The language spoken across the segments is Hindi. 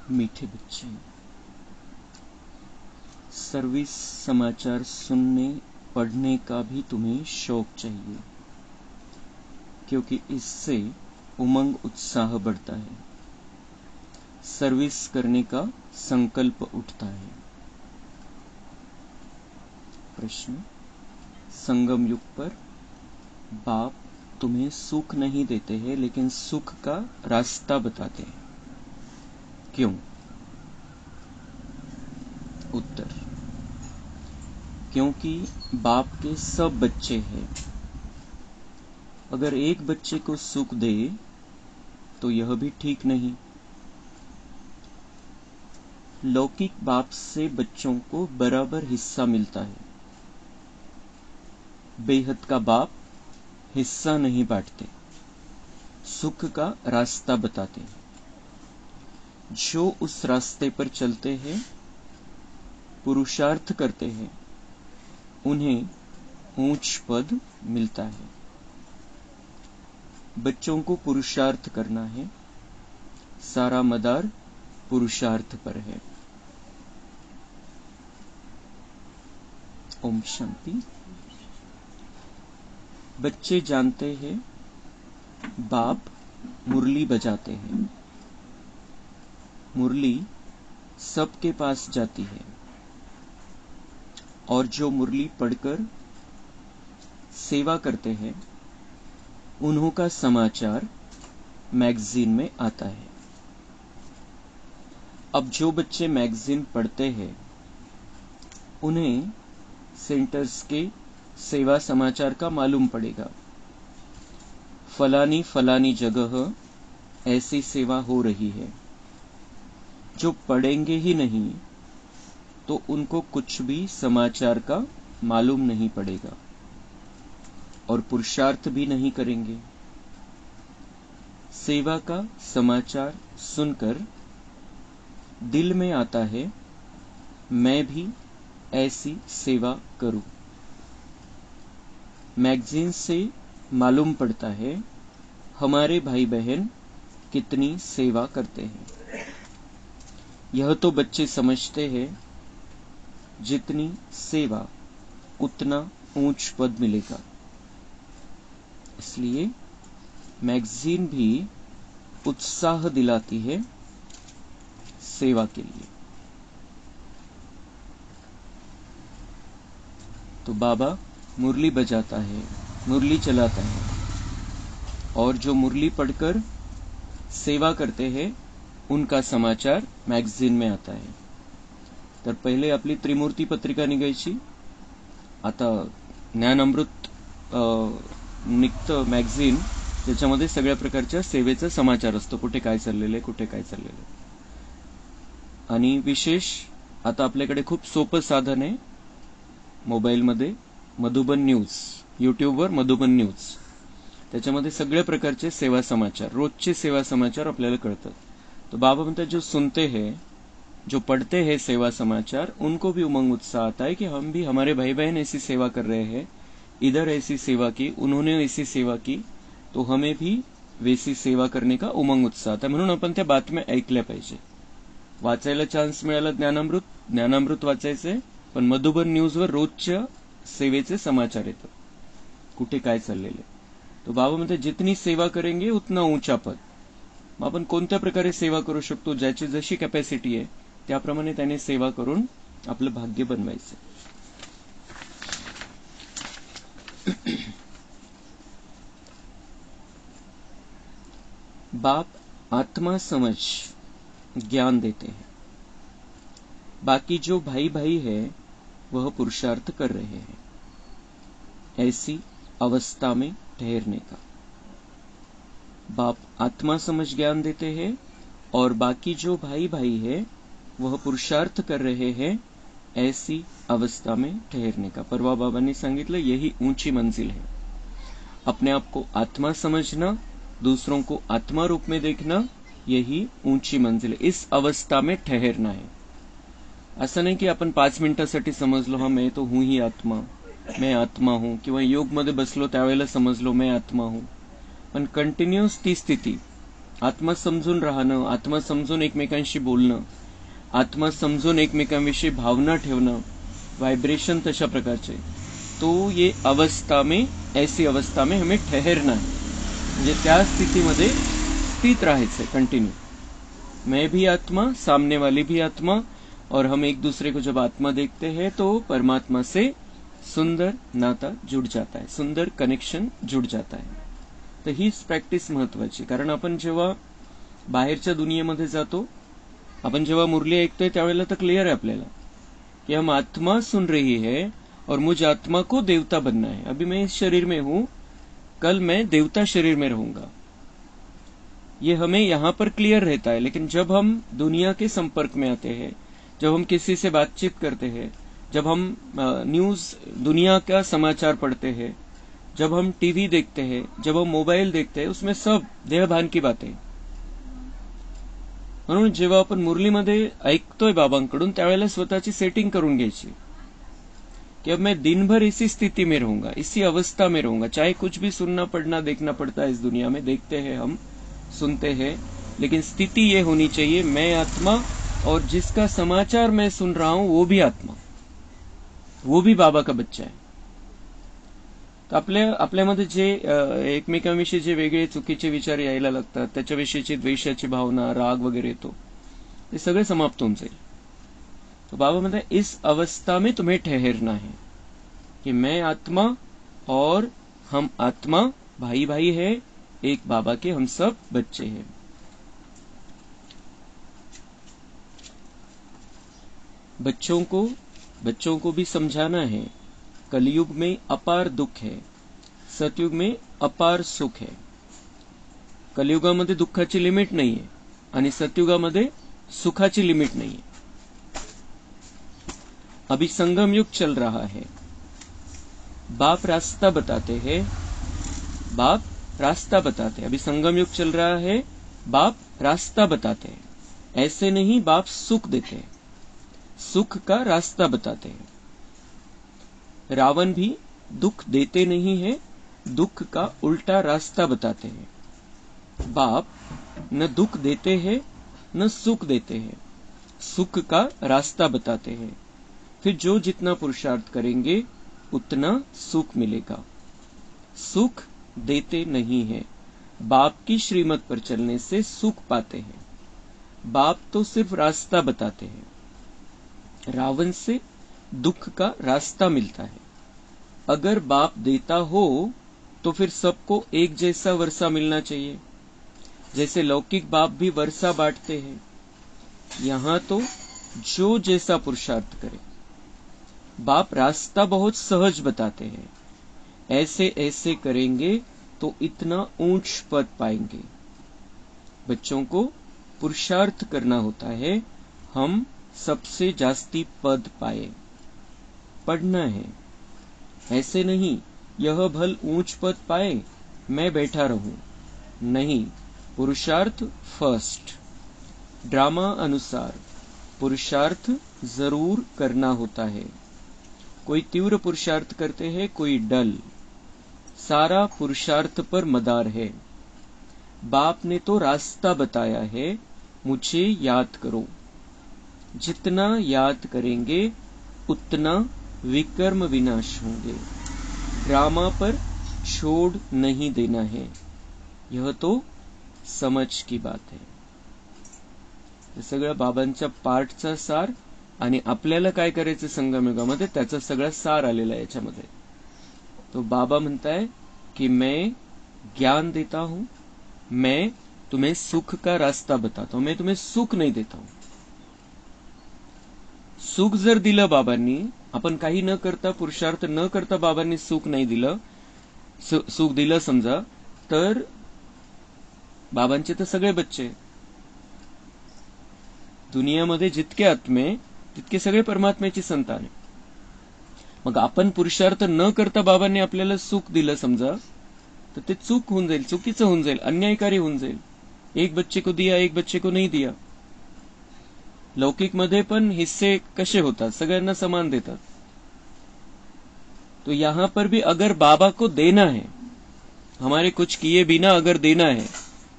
मीठे बच्चे, सर्विस समाचार सुनने पढ़ने का भी तुम्हें शौक चाहिए, क्योंकि इससे उमंग उत्साह बढ़ता है, सर्विस करने का संकल्प उठता है। प्रश्न, संगम युग पर बाप तुम्हें सुख नहीं देते हैं, लेकिन सुख का रास्ता बताते हैं, क्यों? उत्तर, क्योंकि बाप के सब बच्चे हैं। अगर एक बच्चे को सुख दे तो यह भी ठीक नहीं। लौकिक बाप से बच्चों को बराबर हिस्सा मिलता है। बेहद का बाप हिस्सा नहीं बांटते, सुख का रास्ता बताते हैं। जो उस रास्ते पर चलते हैं, पुरुषार्थ करते हैं, उन्हें ऊंच पद मिलता है। बच्चों को पुरुषार्थ करना है, सारा मदार पुरुषार्थ पर है। ओम शांति। बच्चे जानते हैं बाप मुरली बजाते हैं। मुरली सबके पास जाती है, और जो मुरली पढ़कर सेवा करते हैं उन्हों का समाचार मैगजीन में आता है। अब जो बच्चे मैगजीन पढ़ते हैं उन्हें सेंटर्स के सेवा समाचार का मालूम पड़ेगा। फलानी फलानी जगह ऐसी सेवा हो रही है। जो पढ़ेंगे ही नहीं तो उनको कुछ भी समाचार का मालूम नहीं पड़ेगा और पुरुषार्थ भी नहीं करेंगे। सेवा का समाचार सुनकर दिल में आता है, मैं भी ऐसी सेवा करूं। मैगजीन से मालूम पड़ता है हमारे भाई बहन कितनी सेवा करते हैं। यह तो बच्चे समझते हैं जितनी सेवा उतना ऊंच पद मिलेगा। इसलिए मैगजीन भी उत्साह दिलाती है सेवा के लिए। तो बाबा मुरली बजाता है, मुरली चलाता है, और जो मुरली पढ़कर सेवा करते हैं उनका समाचार मॅगझिन में आता है। तर पहिले आपली त्रिमूर्ती पत्रिका निघायची, आता ज्ञानामृत निघतं मॅगझिन, त्याच्यामध्ये सगळ्या प्रकारच्या सेवेचा समाचार असतो, कुठे काय चाललेलं आहे, कुठे काय चाललेलं आहे। आणि विशेष आता आपल्याकडे खूप सोपं साधन आहे मोबाईलमध्ये, मधुबन न्यूज, यूट्यूबवर मधुबन न्यूज, त्याच्यामध्ये सगळ्या प्रकारचे सेवा समाचार, रोजचे सेवा समाचार आपल्याला कळतात। तो बाबा म्हणतात जो सुनते हैं, जो पढ़ते हैं सेवा समाचार, उनको भी उमंग उत्साह आता है कि हम भी, हमारे भाई बहन ऐसी सेवा कर रहे हैं, इधर ऐसी सेवा की, उन्होंने ऐसी सेवा की, तो हमें भी वैसी सेवा करने का उमंग उत्साह आता है। म्हणून आपण त्या बातम्या ऐकल्या पाहिजे। वाचायला चान्स मिळाला ज्ञानामृत वाचायचे, पण मधुबन न्यूजवर रोजच्या सेवेचे समाचार येतात, कुठे काय चाललेले। तो बाबा म्हणते जितनी सेवा करेंगे उतना ऊंचा पद। आपण कोणत्या प्रकारे सेवा करू शकतो, ज्याची जशी कॅपॅसिटी आहे त्याप्रमाणे त्याने सेवा करून आपलं भाग्य बनवायचं। बाप आत्मा समझ ज्ञान देते हैं, बाकी जो भाई भाई है वह पुरुषार्थ कर रहे हैं ऐसी अवस्था में ठहरने का। बाप आत्मा समझ ज्ञान देते हैं और बाकी जो भाई भाई है वह पुरुषार्थ कर रहे हैं ऐसी अवस्था में ठहरने का। परवा बाबा ने सांगितलं यही ऊंची मंजिल है। अपने आप को आत्मा समझना, दूसरों को आत्मा रूप में देखना, यही ऊंची मंजिल है। इस अवस्था में ठहरना है। असं नाही की आपण 5 मिनिटांसाठी समजलो हा मैं तो हूं ही आत्मा, मैं आत्मा हूं, किंवा योग मध्ये बसलो त्यावेळेला समजलो मैं आत्मा हूं, पण कंटिन्यूअस ती स्थिती आत्मा समजून राहणं, आत्मा समजून एकमेकांशी बोलणं, आत्मा समजून एकमेकांविषयी भावना ठेवणं, वाइब्रेशन तशा प्रकारचे, तो ये अवस्था में, ऐसी अवस्था में हमें ठहरना है, म्हणजे त्या स्थितीमध्ये स्थित राहायचंय कंटिन्यू. मैं भी आत्मा, सामने वाली भी आत्मा, और हम एक दूसरे को जब आत्मा देखते हैं तो परमात्मा से सुंदर नाता जुड़ जाता है, सुंदर कनेक्शन जुड़ जाता है. तर हीच प्रॅक्टिस महत्वाची. कारण आपण जेव्हा बाहेरच्या दुनियेमध्ये जातो, आपण जेव्हा मुरली ऐकतोय त्यावेळेला तर क्लिअर आहे आपल्याला कि हम आत्मा सुन रही है और मुझ आत्मा को देवता बनना है. अभी मैं इस शरीर में हूं, कल मैं देवता शरीर में रहूंगा. ये हमें यहाँ पर क्लियर रहता है. लेकिन जब हम दुनिया के संपर्क में आते हैं, जब हम किसी से बातचीत करते हैं, जब हम न्यूज दुनिया का समाचार पढ़ते हैं, जब हम टीवी देखते हैं, जब हम मोबाइल देखते हैं, उसमें सब देहभान की बातें. म्हणून जेव्हा आपण मुरलीमध्ये ऐकतोय बाबांकडून त्यावेळेला स्वतःची सेटिंग करून घ्यायची कि अब मैं दिन भर इसी स्थिति में रहूंगा, इसी अवस्था में रहूंगा. चाहे कुछ भी सुनना पड़ना देखना पड़ता है इस दुनिया में, देखते हैं हम, सुनते हैं, लेकिन स्थिति ये होनी चाहिए मैं आत्मा और जिसका समाचार मैं सुन रहा हूं वो भी आत्मा, वो भी बाबा का बच्चा है. आपल्यामध्ये जे एकमेकांविषयी जे वेगळे चुकीचे विचार यायला लागतात, त्याच्याविषयीची द्वेषाची भावना, राग वगैरे येतो, ते सगळे समाप्त होऊन जाईल. तो बाबा म्हणता है इस अवस्था में तुम्हें ठहरना है कि मैं आत्मा और हम आत्मा भाई भाई है, एक बाबा के हम सब बच्चे हैं. बच्चों को भी समझाना है. कलयुग में अपार दुख है, सतयुग में अपार सुख है. कलियुगामध्ये दुःखाची लिमिट नाहीये आणि सतयुगामध्ये सुखाची लिमिट नाहीये. अभी संगम युग चल रहा है. बाप रास्ता बताते हैं, बाप रास्ता बताते हैं. अभी संगम युग चल रहा है, बाप रास्ता बताते हैं. ऐसे नहीं, बाप सुख देते हैं, सुख का रास्ता बताते हैं. रावण भी दुख देते नहीं है, दुख का उल्टा रास्ता बताते हैं. बाप न दुख देते हैं न सुख देते हैं, सुख का रास्ता बताते हैं. फिर जो जितना पुरुषार्थ करेंगे उतना सुख मिलेगा. सुख देते नहीं है, बाप की श्रीमत पर चलने से सुख पाते हैं. बाप तो सिर्फ रास्ता बताते हैं. रावण से दुख का रास्ता मिलता है. अगर बाप देता हो तो फिर सबको एक जैसा वर्षा मिलना चाहिए. जैसे लौकिक बाप भी वर्षा बांटते हैं, यहां तो जो जैसा पुरुषार्थ करे. बाप रास्ता बहुत सहज बताते हैं. ऐसे ऐसे करेंगे तो इतना ऊंच पद पाएंगे. बच्चों को पुरुषार्थ करना होता है, हम सबसे जास्ती पद पाए. पढ़ना है, ऐसे नहीं यह भल ऊंच पद पाए मैं बैठा रहूं. नहीं, पुरुषार्थ फर्स्ट. ड्रामा अनुसार पुरुषार्थ जरूर करना होता है. कोई तीव्र पुरुषार्थ करते हैं, कोई डल. सारा पुरुषार्थ पर मदार है. बाप ने तो रास्ता बताया है, मुझे याद करो. जितना याद करेंगे उतना विकर्म विनाश होंगे. ड्रामा पर छोड़ नहीं देना है. यह तो समझ की बात है. हे सगळं बाबांच्या पार्टचा सार आणि आपल्याला काय करायचं संगमयुगामध्ये त्याचा सगळा सार आलेला आहे याच्यामध्ये. तो बाबा म्हणताय कि मैं ज्ञान देता हूं, मैं तुम्हें सुख का रास्ता बताता हूं, मैं तुम्हें सुख नहीं देता हूं. सुख जर दिलं बाबांनी, आपण काही न करता पुरुषार्थ न करता बाबांनी सुख नाही दिलं, सुख दिलं समजा, तर बाबांचे तर सगळे बच्चे. दुनियामध्ये जितके आत्मे तितके सगळे परमात्म्याची संतान आहे. मग आपण पुरुषार्थ न करता बाबांनी आपल्याला सुख दिलं समजा, तर ते चूक होऊन जाईल, चुकीचं होऊन जाईल, अन्यायकारी होऊन जाईल. एक बच्चे को दिया, एक बच्चे को नहीं दिया. लौकिक मध्ये पण हिस्से कसे होतात, सगळ्यांना समान देतात. तो यहां पर भी अगर बाबा को देना है, हमारे कुछ किए बिना अगर देना है,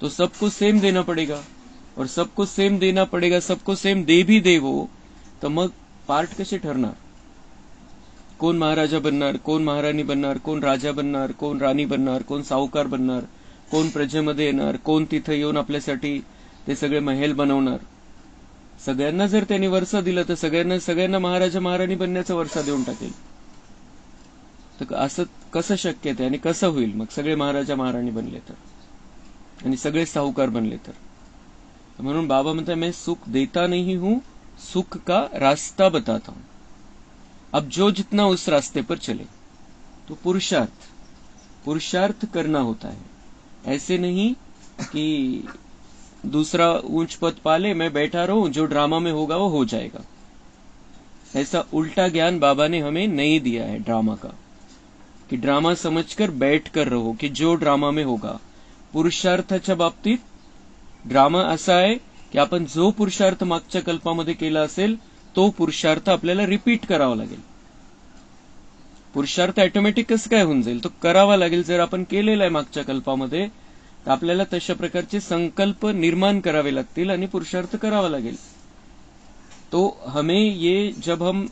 तो सबको सेम देना पड़ेगा, और सबको सेम देना पड़ेगा, सबको सेम दे भी दे वो, तर मग पार्ट कसे ठरणार? कोण महाराजा बनणार, कोण महाराणी बनणार, कोण राजा बनणार, कोण राणी बनणार, कोण सावकार बनणार, कोण प्रजेमध्ये येणार, कोण तिथे येऊन आपल्यासाठी ते सगळे महल बनवणार. सगळ्यांना जर त्यांनी वर्षा दिलं तर सगळ्यांना महाराजा महाराणी बनण्याचा वर्षा देऊन टाकेल. तर असं कसं शक्य आहे आणि कसं होईल मग सगळे महाराजा महाराणी बनले तर, आणि सगळे साहूकार बनले तर? म्हणून बाबा म्हणतात, मैं सुख देता नहीं हूं, सुख का रास्ता बताता हूं. अब जो जितना उस रास्ते पर चले, तो पुरुषार्थ करना होता है. ऐसे नहीं कि दूसरा ऊंच पद पाले, मैं बैठा रहूं, जो ड्रामा में होगा वो हो जाएगा. ऐसा उल्टा ज्ञान बाबा ने हमें नहीं दिया है ड्रामा का, कि ड्रामा समझकर बैठ कर रहो, कि जो ड्रामा में होगा. पुरुषार्थाच्या बाबतीत ड्रामा असा आहे की आपण जो पुरुषार्थ मागच्या कल्पामध्ये केला असेल तो पुरुषार्थ आपल्याला रिपीट करावा लागेल. पुरुषार्थ ऑटोमॅटिक कसं काय होऊन जाईल? तो करावा लागेल. जर आपण केलेला आहे मागच्या कल्पामध्ये तर आपल्याला तशा प्रकारचे संकल्प निर्माण करावे लागतील आणि पुरुषार्थ करावा लागेल. तो हमें ये जब हम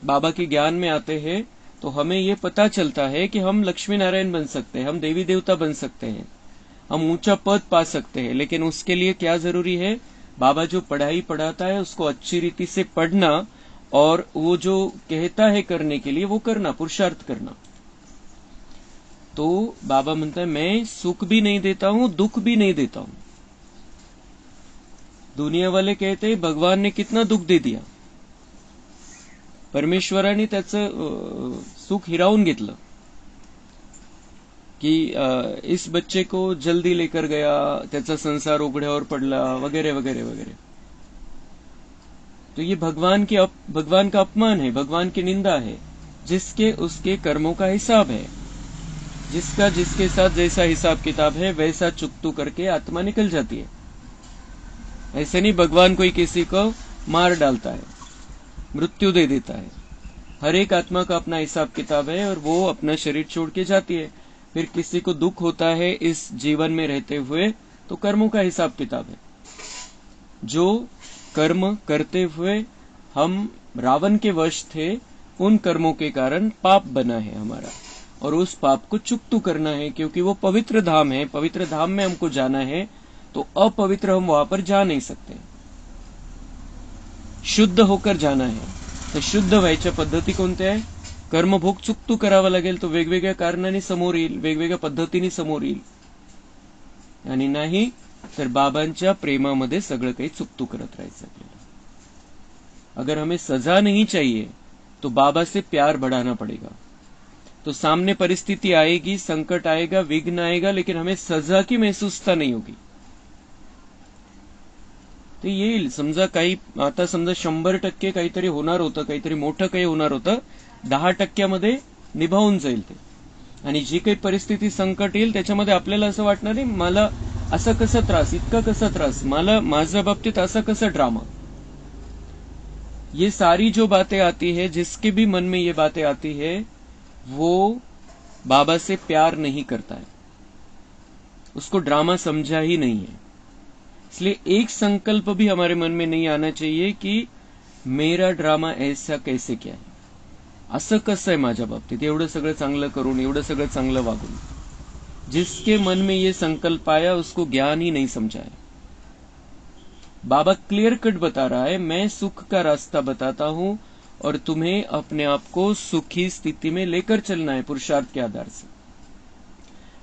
बाबा के ज्ञान में आते हैं तो हमें ये पता चलता है कि हम लक्ष्मी नारायण बन सकते हैं, हम देवी देवता बन सकते हैं, हम ऊंचा पद पा सकते हैं. लेकिन उसके लिए क्या जरूरी है? बाबा जो पढ़ाई पढ़ाता है उसको अच्छी रीति से पढ़ना, और वो जो कहता है करने के लिए वो करना, पुरुषार्थ करना. तो बाबा म्हणता है, मैं सुख भी नहीं देता हूं, दुख भी नहीं देता हूं. दुनिया वाले कहते हैं भगवान ने कितना दुख दे दिया, परमेश्वराने त्याचं सुख हिरावून घेतलं, कि इस बच्चे को जल्दी लेकर गया, त्याचा संसार उघड्यावर पडला, वगैरह वगैरह वगैरह. तो ये भगवान का अपमान है, भगवान की निंदा है. जिसके उसके कर्मों का हिसाब है, जिसका जिसके साथ जैसा हिसाब किताब है वैसा चुकतू करके आत्मा निकल जाती है. ऐसे नहीं भगवान कोई किसी को मार डालता है, मृत्यु दे देता है. हर एक आत्मा का अपना हिसाब किताब है और वो अपना शरीर छोड़ के जाती है. फिर किसी को दुख होता है इस जीवन में रहते हुए, तो कर्मों का हिसाब किताब है. जो कर्म करते हुए हम रावण के वश थे, उन कर्मों के कारण पाप बना है हमारा, और उस पाप को चुकतू करना है, क्योंकि वो पवित्र धाम है. पवित्र धाम में हमको जाना है, तो अपवित्र हम वहां पर जा नहीं सकते. शुद्ध होकर जाना है. तर शुद्ध व्हायच्या पद्धती कोणत्या आहे? कर्मभोग चुकतू करावा लागेल. तो वेगवेगळ्या कारणाने समोर येईल, वेगवेगळ्या पद्धतीने समोर येईल, आणि नाही तर बाबांच्या प्रेमामध्ये सगळं काही चुकतू करत राहायचं आपल्याला. अगर हमें सजा नहीं चाहिए तो बाबा से प्यार बढ़ाना पड़ेगा. तो सामने परिस्थिति आएगी, संकट आएगा, विघ्न आएगा, लेकिन हमें सजा की महसूसता नहीं होगी. ते येईल. समजा काही आता समजा 100% काहीतरी होणार होतं, काहीतरी मोठं काही होणार होतं, 10% निभावून जाईल ते. आणि जी काही परिस्थिती संकट येईल त्याच्यामध्ये आपल्याला असं वाटणार नाही, मला असं कसं त्रास, इतका कसा त्रास, मला माझ्या बाबतीत असा कसा ड्रामा. ये सारी जो बातें आती है, जिसके भी मन में ये बातें आती है, वो बाबा से प्यार नहीं करता है, उसको ड्रामा समझा ही नहीं है. इसलिए एक संकल्प भी हमारे मन में नहीं आना चाहिए कि मेरा ड्रामा ऐसा कैसे क्या है, असं कसं आहे माझ्या बाबतीत, एवढं सगळं चांगलं करून, एवढं सगळं चांगलं वागून. जिसके मन में ये संकल्प आया उसको ज्ञान ही नहीं समझा है. बाबा क्लियर कट बता रहा है, मैं सुख का रास्ता बताता हूं और तुम्हें अपने आप को सुखी स्थिति में लेकर चलना है पुरुषार्थ के आधार से.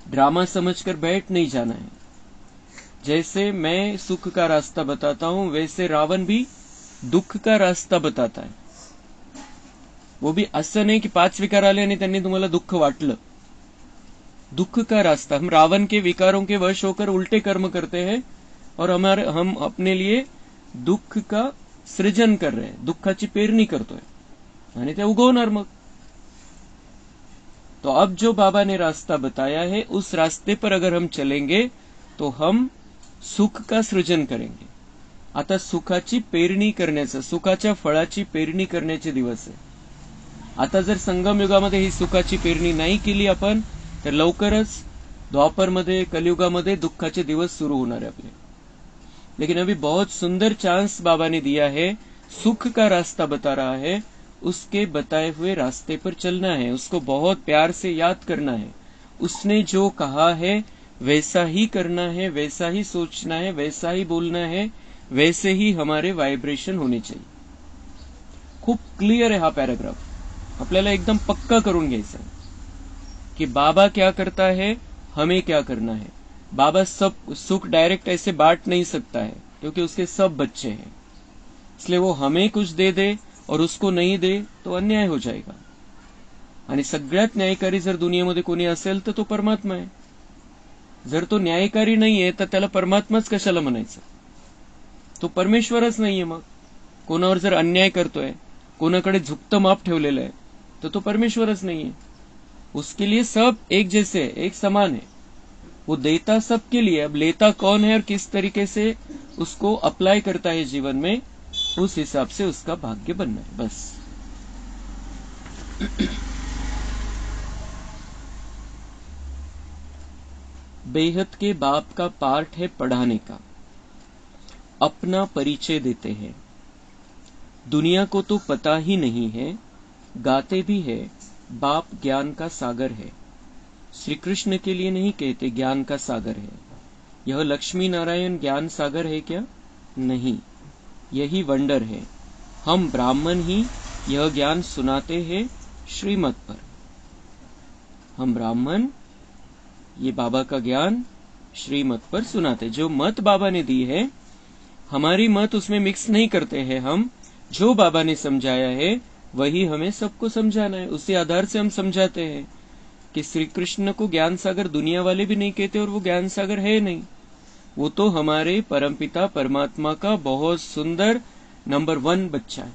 ड्रामा समझकर बैठ नहीं जाना है. जैसे मैं सुख का रास्ता बताता हूं वैसे रावण भी दुख का रास्ता बताता है. वो भी असं नहीं कि 5 विकार आले आणि त्यांनी तुम्हाला दुःख वाटलं. दुख का रास्ता, हम रावण के विकारों के वश होकर उल्टे कर्म करते हैं और हम अपने लिए दुख का सृजन कर रहे हैं, दुःखाची पेरणी करतोय आणि ते उगवणार मग. तो अब जो बाबा ने रास्ता बताया है उस रास्ते पर अगर हम चलेंगे तो हम सुख का सृजन करेंगे. आता सुखाची पेरणी करण्याचं, सुखाच्या फळाची पेरणी करण्याचे दिवस आहे. आता जर संगम युगामध्ये ही सुखाची पेरणी नाही केली आपण तर लवकरच द्वापरमध्ये कलयुगामध्ये दुःखाचे दिवस शुरू होणार है अपने। लेकिन अभी बहुत सुंदर चांस बाबा ने दिया है, सुख का रास्ता बता रहा है, उसके बताए हुए रास्ते पर चलना है, उसको बहुत प्यार से याद करना है। उसने जो कहा है वैसा ही करना है, वैसा ही सोचना है, वैसा ही बोलना है, वैसे ही हमारे वाइब्रेशन होने चाहिए। खूप क्लियर आहे हा पॅराग्राफ, आपल्याला एकदम पक्का करून घ्यायचा है कि बाबा क्या करता है, हमें क्या करना है। बाबा सब सुख डायरेक्ट ऐसे बांट नहीं सकता है, क्योंकि उसके सब बच्चे हैं, इसलिए वो हमें कुछ दे दे और उसको नहीं दे तो अन्याय हो जाएगा। आणि सगळ्यात न्यायकारी जर दुनियेमध्ये कोणी असेल तर तो परमात्मा आहे। जर तो न्यायकारी नाहीये तर त्याला परमात्माच कशाला म्हणायचं, तो परमेश्वरच नाहीये। मग कोणावर जर अन्याय करतोय, कोणाकडे झुकतं माप ठेवलेलं आहे, तर तो परमेश्वरच नाहीये। उसके लिए सब एक जैसे है, एक समान है, वो देता सबके लिए। अब लेता कौन है और किस तरीके से उसको अप्लाई करता है जीवन में, उस हिसाब से उसका भाग्य बनना है, बस। बेहद के बाप का पार्ट है पढ़ाने का, अपना परिचय देते हैं। दुनिया को तो पता ही नहीं है, गाते भी है बाप ज्ञान का सागर है। श्री कृष्ण के लिए नहीं कहते ज्ञान का सागर है। यह लक्ष्मी नारायण ज्ञान सागर है क्या? नहीं, यही वंडर है। हम ब्राह्मण ही यह ज्ञान सुनाते हैं श्रीमत पर। हम ब्राह्मण ये बाबा का ज्ञान श्रीमत पर सुनाते। जो मत बाबा ने दी है, हमारी मत उसमें मिक्स नहीं करते हैं हम। जो बाबा ने समझाया है वही हमें सबको समझाना है। उसी आधार से हम समझाते हैं कि श्री कृष्ण को ज्ञान सागर दुनिया वाले भी नहीं कहते और वो ज्ञान सागर है नहीं। वो तो हमारे परमपिता परमात्मा का बहुत सुंदर नंबर 1 बच्चा है,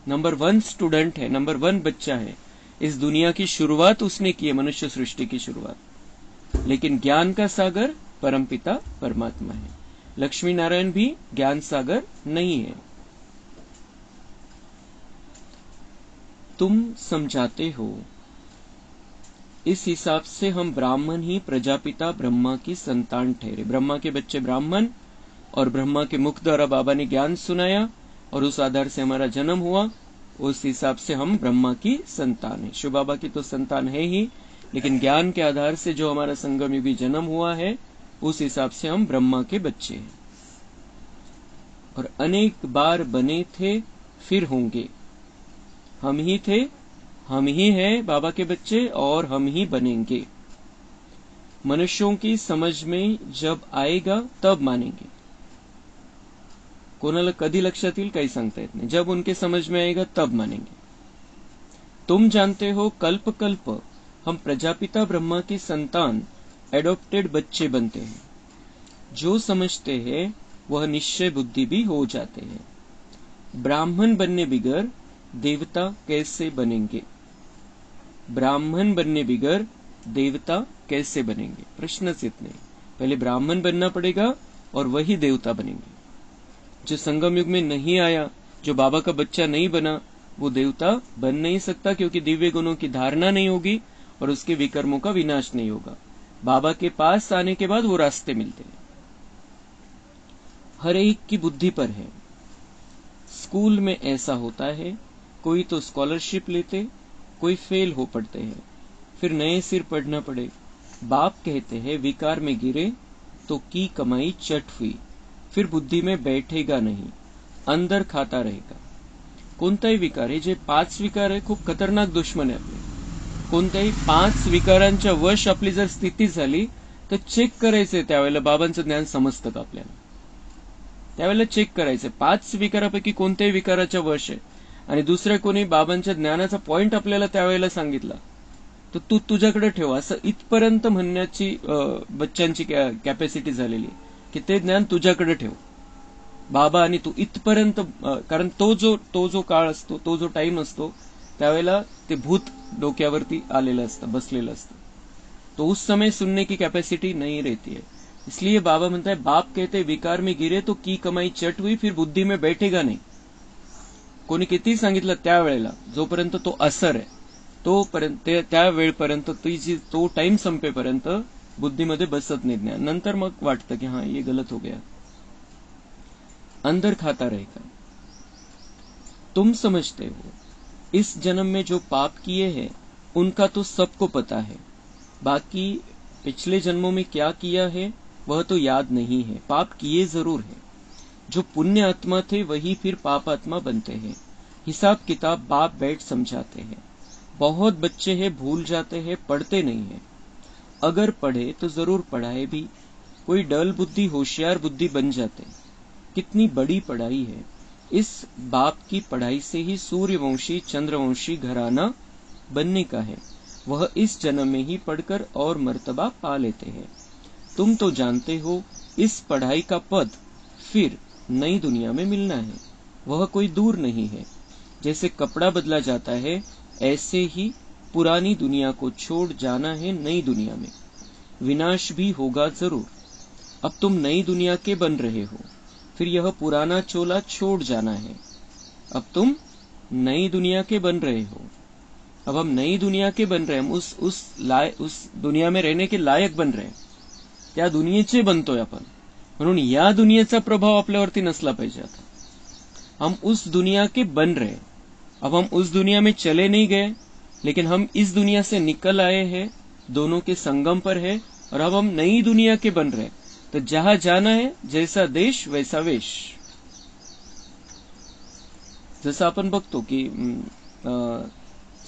नंबर 1 स्टूडेंट है, नंबर 1 बच्चा है। इस दुनिया की शुरुआत उसने की है, मनुष्य सृष्टि की शुरुआत। लेकिन ज्ञान का सागर परमपिता परमात्मा है। लक्ष्मी नारायण भी ज्ञान सागर नहीं है। तुम समझाते हो, इस हिसाब से हम ब्राह्मण ही प्रजापिता ब्रह्मा की संतान ठहरे। ब्रह्मा के बच्चे ब्राह्मण, और ब्रह्मा के मुख द्वारा बाबा ने ज्ञान सुनाया और उस आधार से हमारा जन्म हुआ। उस हिसाब से हम ब्रह्मा की संतान है। शिव बाबा की तो संतान है ही, लेकिन ज्ञान के आधार से जो हमारा संगम युगी जन्म हुआ है, उस हिसाब से हम ब्रह्मा के बच्चे हैं। और अनेक बार बने थे फिर होंगे। हम ही थे, हम ही हैं बाबा के बच्चे, और हम ही बनेंगे। मनुष्यों की समझ में जब आएगा तब मानेंगे। कोणाला कधी लक्षात येईल काही सांगता येत नाही। जब उनके समझ में आएगा तब मानेंगे। तुम जानते हो कल्प कल्प हम प्रजापिता ब्रह्मा की संतान एडॉप्टेड बच्चे बनते हैं। जो समझते हैं वह निश्चय बुद्धि भी हो जाते हैं। ब्राह्मण बनने बिगर देवता कैसे बनेंगे? ब्राह्मण बनने बिगर देवता कैसे बनेंगे? प्रश्न से इतने। पहले ब्राह्मण बनना पड़ेगा और वही देवता बनेंगे। जो संगम युग में नहीं आया, जो बाबा का बच्चा नहीं बना, वो देवता बन नहीं सकता, क्योंकि दिव्य गुणों की धारणा नहीं होगी और उसके विकर्मों का विनाश नहीं होगा। बाबा के पास आने के बाद वो रास्ते मिलते हैं। हर एक की बुद्धि पर है। स्कूल में ऐसा होता है, कोई तो स्कॉलरशिप लेते, कोई फेल हो पड़ते हैं, फिर नए सिर पढ़ना पड़े। बाप कहते हैं विकार में गिरे तो की कमाई चट हुई, फिर बुद्धि में बैठेगा नहीं, अंदर खाता रहेगा। कोणताही विकार हे जे 5 विकार आहे, खूप खतरनाक दुश्मन आहे आपले। कोणत्याही 5 विकारांच्या वश आपली जर स्थिती झाली तर चेक करायचंय त्यावेळेला बाबांचं ज्ञान समजतं का आपल्याला। त्यावेळेला चेक करायचंय 5 विकारापैकी कोणत्याही विकाराच्या वश आहे, आणि दुसऱ्या कोणी बाबांच्या ज्ञानाचा पॉइंट आपल्याला त्यावेळेला सांगितला तर तू तुझ्याकडे ठेव, असं इथपर्यंत म्हणण्याची बच्चांची कॅपॅसिटी झालेली आहे की ते ज्ञान तुझ्याकडे ठेव बाबा, आणि तू इथपर्यंत। कारण तो जो काळ असतो, तो जो टाइम असतो, त्यावेळेला ते भूत डोक्यावरती आलेलं असतं, बसलेलं असतं। तो उस समय सुनने की कैपेसिटी नहीं रहती है। इसलिए बाबा म्हणता है, बाप कहते विकार में गिरे तो की कमाई चट हुई, फिर बुद्धि में बैठेगा नहीं। कोणी किती सांगितलं त्यावेळेला, जोपर्यंत तो असर आहे तोपर्यंत, त्या वेळपर्यंत तो टाइम संपेपर्यंत बुद्धीमध्ये बसत नाही ज्ञान, नंतर मग वाटतं की हाँ ये गलत हो गया, अंदर खाता रहेगा। तुम समझते हो इस जन्म में जो पाप किए हैं उनका तो सबको पता है, बाकी पिछले जन्मों में क्या किया है वह तो याद नहीं है। पाप किए जरूर है, जो पुण्य आत्मा थे वही फिर पाप आत्मा बनते हैं। हिसाब किताब बाप बैठ समझाते हैं। बहुत बच्चे हैं भूल जाते हैं, पढ़ते नहीं है। अगर पढ़े तो जरूर पढ़ाए भी, कोई डल बुद्धि होशियार बुद्धि बन जाते। कितनी बड़ी पढ़ाई है। इस बाप की पढ़ाई से ही सूर्यवंशी चंद्रवंशी घराना बनने का है। वह इस जन्म में ही पढ़कर और मर्तबा पा लेते हैं। तुम तो जानते हो इस पढ़ाई का पद फिर नई दुनिया में मिलना है, वह कोई दूर नहीं है। जैसे कपड़ा बदला जाता है ऐसे ही पुरानी दुनिया को छोड़ जाना है नई दुनिया में। विनाश भी होगा जरूर। अब तुम नई दुनिया के बन रहे हो, फिर यह पुराना चोला छोड़ जाना है। अब तुम नई दुनिया के बन रहे हो, अब हम नई दुनिया के बन रहे हैं, हम उस दुनिया में रहने के लायक बन रहे हैं। त्या दुनियेचे बनतोय आपण, म्हणून या दुनियेचा प्रभाव आपल्यावरती नसला पाहिजे। आता हम उस दुनिया के बन रहे हैं। अब हम उस दुनिया में चले नहीं गए, लेकिन हम इस दुनिया से निकल आए हैं, दोनों के संगम पर है, और अब हम नई दुनिया के बन रहे हैं। तो जहां जाना है, जैसा देश वैसा वेश। जसं आपण बघतो की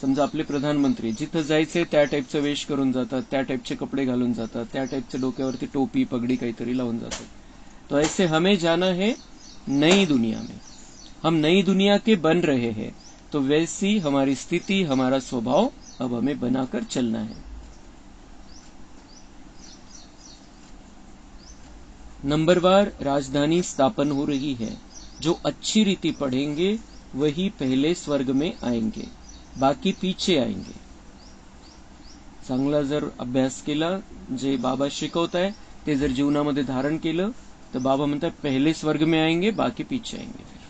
समजा आपले प्रधानमंत्री जिथं जायचे त्या टाईपचं वेश करून जातात, त्या टाईपचे कपडे घालून जातात, त्या टाईपचे डोक्यावरती टोपी पगडी काहीतरी लावून जातात। तो ऐसे हमें जाना है नई दुनिया में। हम नई दुनिया के बन रहे हैं, तो वैसी हमारी स्थिति हमारा स्वभाव अब हमें बनाकर चलना है। नंबरवार राजधानी स्थापन हो रही है। जो अच्छी रीति पढ़ेंगे वही पहले स्वर्ग में आएंगे, बाकी पीछे आएंगे। चांगला जर अभ्यास केला, जे बाबा शिकवताय ते जर जीवनामध्ये धारण केलं, तर बाबा म्हणतात पहले स्वर्ग में आएंगे, बाकी पीछे आएंगे। फिर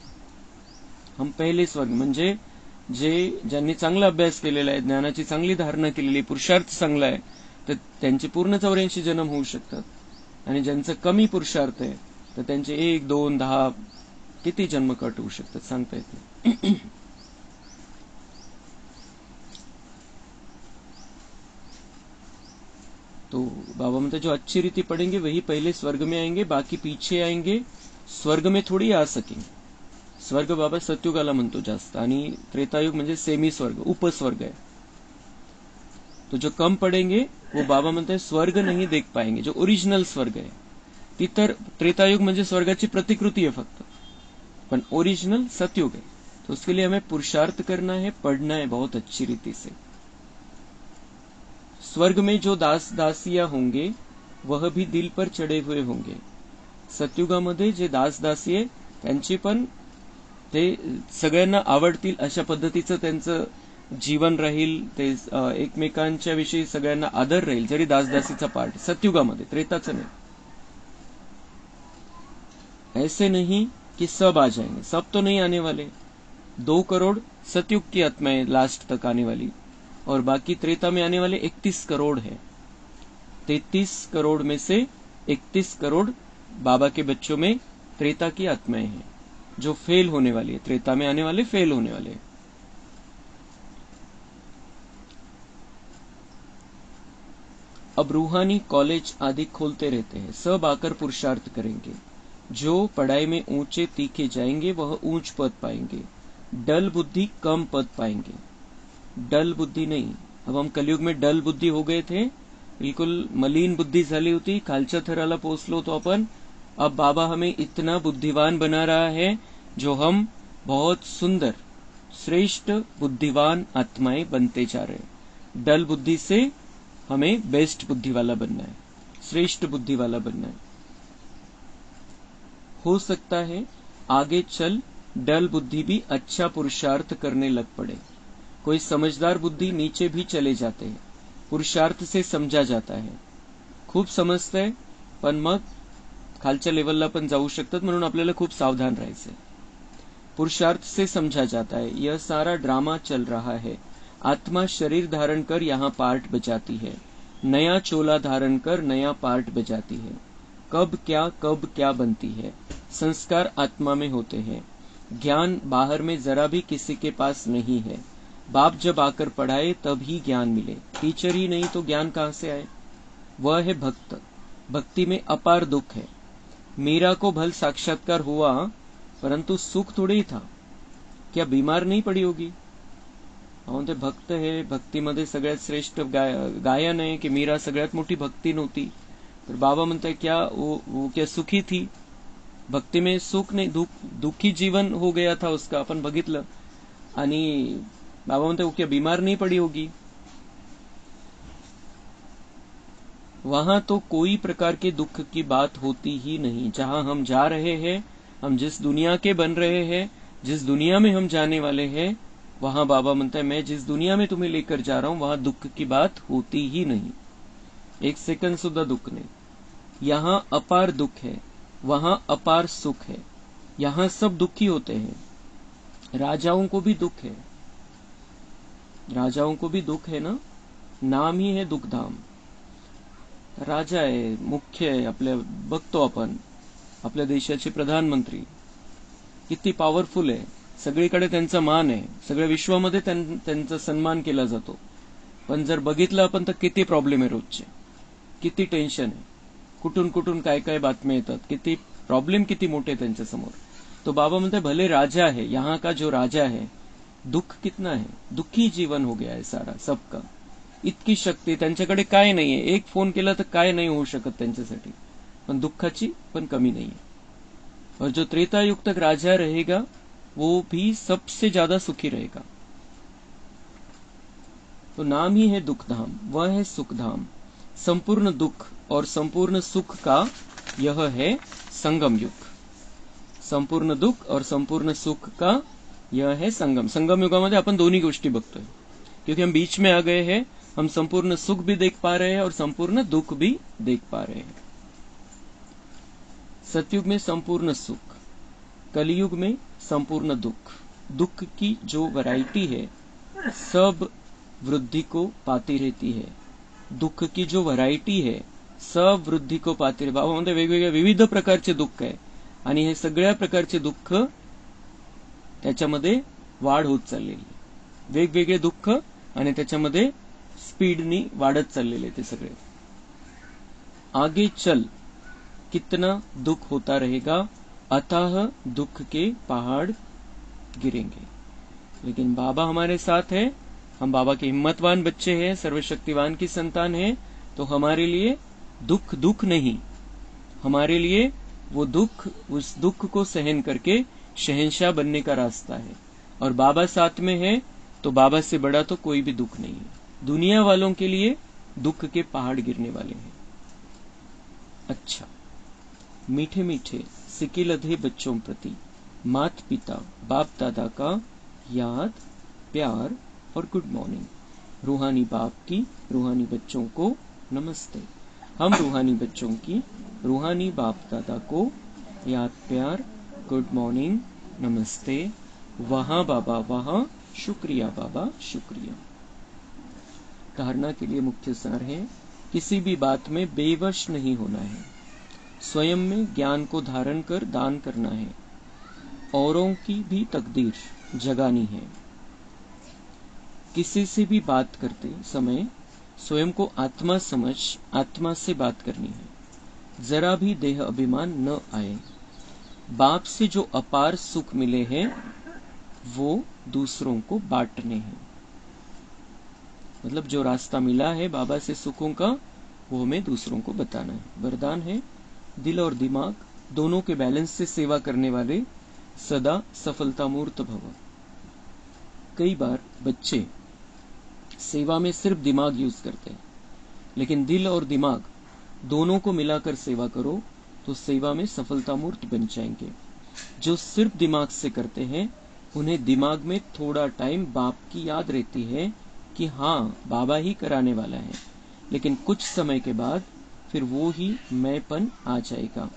हम पहले स्वर्ग म्हणजे ज्यांनी चांगला अभ्यास केलेला आहे, ज्ञानाची चांगली धारणा केलेली, पुरुषार्थ चांगला आहे, तर त्यांचे पूर्ण 84 जन्म होऊ शकतात। आणि ज्यांचं कमी पुरुषार्थ आहे, तर त्यांचे 1, 2, 10 किती जन्म कट होऊ शकतात सांगता येत नाही। तो बाबा म्हणते जो अच्छी रीति पढ़ेंगे वही पहले स्वर्ग में आएंगे, बाकी पीछे आएंगे। स्वर्ग में थोड़ी आ सकेंगे। स्वर्ग बाबा सत्युगाला म्हणतो जास्त, आणि त्रेतायुग म्हणजे सेमी स्वर्ग, उपस्वर्ग है। तो जो कम पढ़ेंगे वो बाबा म्हणते स्वर्ग नहीं देख पाएंगे, जो ओरिजिनल स्वर्ग है। ती तर त्रेतायुग म्हणजे स्वर्गाची प्रतिकृती है फक्त, पण ओरिजिनल सतयुग है। तो उसके लिए हमें पुरुषार्थ करना है, पढ़ना है बहुत अच्छी रीति से। स्वर्ग में जो दास दासियां होंगे वह भी दिल पर चढ़े हुए होंगे। सतयुगामध्ये जे दास दासी आहे त्यांची पण ते सगळ्यांना आवडतील अशा पद्धतीचं त्यांचं जीवन राहील, ते एकमेकांच्या विषयी सगळ्यांना आदर राहील, जरी दासदासीचा पार्ट सतयुगामध्ये, त्रेताचं नाही। ऐसे नहीं कि सब आ जाएंगे, सब तो नहीं आने वाले। 2 करोड़ सतयुग की आत्माएं लास्ट तक आने वाली, और बाकी त्रेता में आने वाले 31 करोड़ है। 33 करोड़ में से 31 करोड़ बाबा के बच्चों में त्रेता की आत्माएं हैं, जो फेल होने वाली है। त्रेता में आने वाले फेल होने वाले हैं। अब रूहानी कॉलेज आदि खोलते रहते हैं, सब आकर पुरुषार्थ करेंगे। जो पढ़ाई में ऊंचे तीखे जाएंगे वह ऊंच पद पाएंगे, डल बुद्धि कम पद पाएंगे। डल बुद्धि नहीं, अब हम कलयुग में डल बुद्धि हो गए थे, बिल्कुल मलिन बुद्धि झाली होती, खालच्या थराला पोहोचलो होतो आपण। अब बाबा हमें इतना बुद्धिवान बना रहा है, जो हम बहुत सुंदर श्रेष्ठ बुद्धिवान आत्माएं बनते जा रहे हैं। डल बुद्धि से हमें बेस्ट बुद्धि वाला बनना है, श्रेष्ठ बुद्धि वाला बनना है। हो सकता है आगे चल डल बुद्धि भी अच्छा पुरुषार्थ करने लग पड़े। कोई समझदार बुद्धि नीचे भी चले जाते हैं, पुरुषार्थ से समझा जाता है। खूप समजतंय पण मग खालच्या लेवलला पण जाऊ शकतात, म्हणून आपल्याला खूप सावधान राहायचंय। पुरुषार्थ से समझा जाता है, यह सारा ड्रामा चल रहा है। आत्मा शरीर धारण कर यहाँ पार्ट बजाती है। नया चोला धारण कर नया पार्ट बजाती है। कब क्या बनती है। संस्कार आत्मा में होते हैं। ज्ञान बाहर में जरा भी किसी के पास नहीं है। बाप जब आकर पढ़ाए तब ही ज्ञान मिले। टीचर ही नहीं तो ज्ञान कहां से आए। वह है भक्त। भक्ति में अपार दुख है। मीरा को भल साक्षात्कार हुआ, परंतु सुख थोड़े ही था। क्या बीमार नहीं पड़ी होगी। ते भक्त है, भक्तीमध्ये सगळ्यात श्रेष्ठ गायन आहे की मीरा सगळ्यात मोठी भक्ती नव्हती। तर बाबा म्हणताय क्या वो क्या सुखी थी। भक्ति में सुख नहीं, दुखी जीवन हो गया था उसका, अपन बघितलं। आणि बाबा म्हणते वो क्या बीमार नहीं पड़ी होगी। वहां तो कोई प्रकार के दुख की बात होती ही नहीं। जहां हम जा रहे हैं, हम जिस दुनिया के बन रहे हैं, जिस दुनिया में हम जाने वाले हैं, वहां बाबा म्हणता है मैं जिस दुनिया में तुम्हें लेकर जा रहा हूं वहां दुख की बात होती ही नहीं। एक सेकंड सुद्धा दुख नहीं। यहां अपार दुख है, वहां अपार सुख है। यहां सब दुखी होते हैं। राजाओं को भी दुख है। राजाओं को भी दुख है ना। नाम ही है दुखधाम। राजा आहे, मुख्य आहे, आपल्या बघतो आपण आपल्या देशाचे प्रधानमंत्री किती पॉवरफुल आहे। सगळीकडे त्यांचा मान आहे। सगळ्या विश्वामध्ये त्यांचा सन्मान केला जातो। पण जर बघितलं आपण तर किती प्रॉब्लेम आहे रोजचे, किती टेन्शन आहे, कुठून कुठून काय काय बातम्या येतात, किती प्रॉब्लेम किती मोठे त्यांच्या समोर। तो बाबा म्हणते भले राजा है, यहाँ का जो राजा है दुख कितना है, दुखी जीवन हो गया है सारा सबका। इतकी शक्ती त्यांच्याकडे काय नाहीये। एक फोन केला तर काय नाही होऊ शकत त्यांच्यासाठी, पण दुःखाची पण कमी नाहीये। और जो त्रेता युग तक राजा रहेगा वो भी सबसे ज्यादा सुखी रहेगा। तो नाम ही है दुखधाम, वह है सुखधाम। संपूर्ण दुख और संपूर्ण सुख का यह है संगम युग। संपूर्ण दुख और संपूर्ण सुख का यह है संगम। संगम युगामध्ये आपण दोन्ही गोष्टी बघतोय, क्योंकि हम बीच में आ गए हैं। हम संपूर्ण सुख भी देख पा रहे हैं और संपूर्ण दुख भी देख पा रहे हैं। सतयुग में संपूर्ण सुख, कलयुग में संपूर्ण दुख। दुख की जो वैरायटी है सब वृद्धि को पाती रहती है। दुख की जो वैरायटी है सब वृद्धि को पाती रहते। बाबा म्हणते वेगवेगळ्या विविध प्रकारचे दुःख आहे आणि हे सगळ्या प्रकारचे दुःख त्याच्यामध्ये वाढ होत चाललेली। वेगवेगळे दुःख आणि त्याच्यामध्ये स्पीडनी वाढत चाललेले ते सगळे। आगे चल कितना दुख होता रहेगा, अथाह दुख के पहाड़ गिरेंगे। लेकिन बाबा हमारे साथ है। हम बाबा के हिम्मतवान बच्चे हैं, सर्वशक्तिवान की संतान है। तो हमारे लिए दुख दुख नहीं, हमारे लिए वो दुख, उस दुख को सहन करके शहंशाह बनने का रास्ता है। और बाबा साथ में है तो बाबा से बड़ा तो कोई भी दुख नहीं है। दुनिया वालों के लिए दुख के पहाड़ गिरने वाले हैं। अच्छा, मीठे मीठे सिकिलधे बच्चों प्रति मात पिता बाप दादा का याद, प्यार और गुड मॉर्निंग। रूहानी बाप की रूहानी बच्चों को नमस्ते। हम रूहानी बच्चों की रूहानी बाप दादा को याद, प्यार, गुड मॉर्निंग, नमस्ते। वहां बाबा वहां, शुक्रिया बाबा शुक्रिया। धारणा के लिए मुख्य सार है, किसी भी बात में बेवश नहीं होना है। स्वयं में ज्ञान को धारण कर दान करना है। औरों की भी तकदीर जगानी है। किसी से भी बात करते समय स्वयं को आत्मा समझ आत्मा से बात करनी है। जरा भी देह अभिमान न आए। बाप से जो अपार सुख मिले हैं वो दूसरों को बांटने हैं। मतलब जो रास्ता मिला है बाबा से सुखों का, वो हमें दूसरों को बताना है। वरदान है, दिल और दिमाग दोनों के बैलेंस से सेवा करने वाले सदा सफलता मूर्त भव। कई बार बच्चे सेवा में सिर्फ दिमाग यूज करते हैं, लेकिन दिल और दिमाग दोनों को मिलाकर सेवा करो तो सेवा में सफलता मूर्त बन जाएंगे। जो सिर्फ दिमाग से करते हैं उन्हें दिमाग में थोड़ा टाइम बाप की याद रहती है कि हाँ बाबा ही कराने वाला है, लेकिन कुछ समय के बाद फिर वो ही मैंपन आ जाएगा।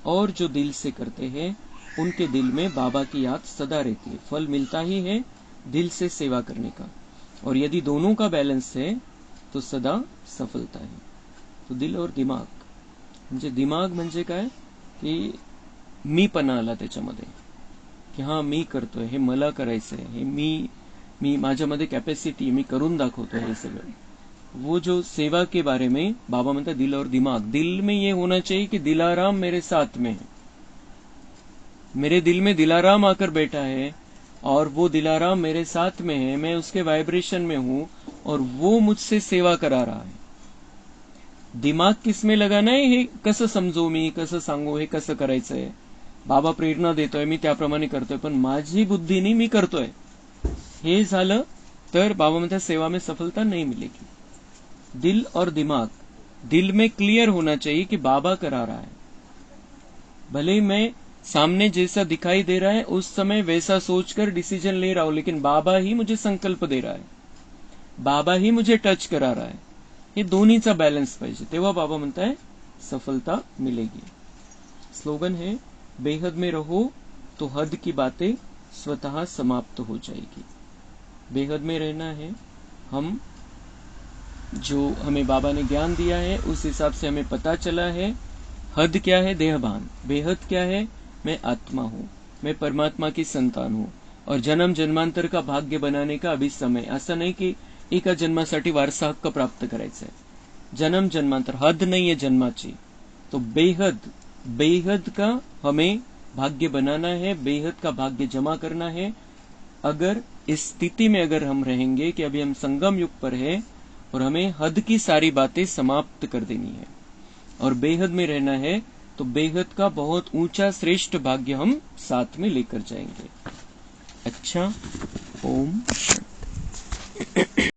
और जो दिल से करते हैं उनके दिल में बाबा की याद सदा रहती है। फल मिलता ही है दिल से सेवा करने का। और यदि दोनों का बैलेंस है तो सदा सफलता आहे. तो दिल और दिमाग म्हणजे दिमाग म्हणजे काय की मीपणा आला त्याच्यामध्ये की हा मी करतोय, हे मला करायचंय, हे मी माझ्यामध्ये कॅपॅसिटी, मी करून दाखवतोय हे सगळं. वो जो सेवा के बारे में बाबा म्हणतात दिल और दिमाग. दिल में ये होना चाहिए कि दिलाराम मेरे साथ में है, मेरे दिल में दिलाराम आकर बैठा है और वो दिलाराम मेरे साथ में है, मैं उसके वाइब्रेशन में हूं और वो मुझसे सेवा करा रहा है. दिमाग किसमें लगाना आहे हे कसं समजू, मी कसं सांगू, हे कसं करायचंय. बाबा प्रेरणा देतोय, मी त्याप्रमाणे करतोय, पण माझी बुद्धीनी मी करतोय हे झालं तर बाबा म्हणतात सेवा में सफलता नहीं मिलेगी. दिल और दिमाग, दिल में क्लियर होना चाहिए कि बाबा करा रहा है. भले ही मैं सामने जैसा दिखाई दे रहा है उस समय वैसा सोचकर डिसीजन ले रहा हूं, लेकिन बाबा ही मुझे संकल्प दे रहा है, बाबा ही मुझे टच करा रहा है. हे दोन्हीचा बॅलन्स पाहिजे, तेव्हा बाबा म्हणताय सफलता मिलेगी. स्लोगन है बेहद में रहो तो हद की बातें स्वतः समाप्त हो जाएगी. बेहद में रहना है, हम जो हमें बाबा ने ज्ञान दिया है उस हिसाब से हमें पता चला है. हद क्या है? देहभान. बेहद क्या है? मैं आत्मा हूं, मैं परमात्मा की संतान हूं और जन्म जन्मांतर का भाग्य बनाने का अभी समय. असं नाही की एका जन्मासाठी वारसा हक्क प्राप्त करायचा आहे. जन्म जन्मांतर, हद नहीं है जन्माची. तो बेहद, बेहद का हमें भाग्य बनाना है, बेहद का भाग्य जमा करना है. अगर इस स्थिति में अगर हम रहेंगे कि अभी हम संगम युग पर है और हमें हद की सारी बातें समाप्त कर देनी है और बेहद में रहना है, तो बेहद का बहुत ऊंचा श्रेष्ठ भाग्य हम साथ में लेकर जाएंगे. अच्छा, ओम शांति.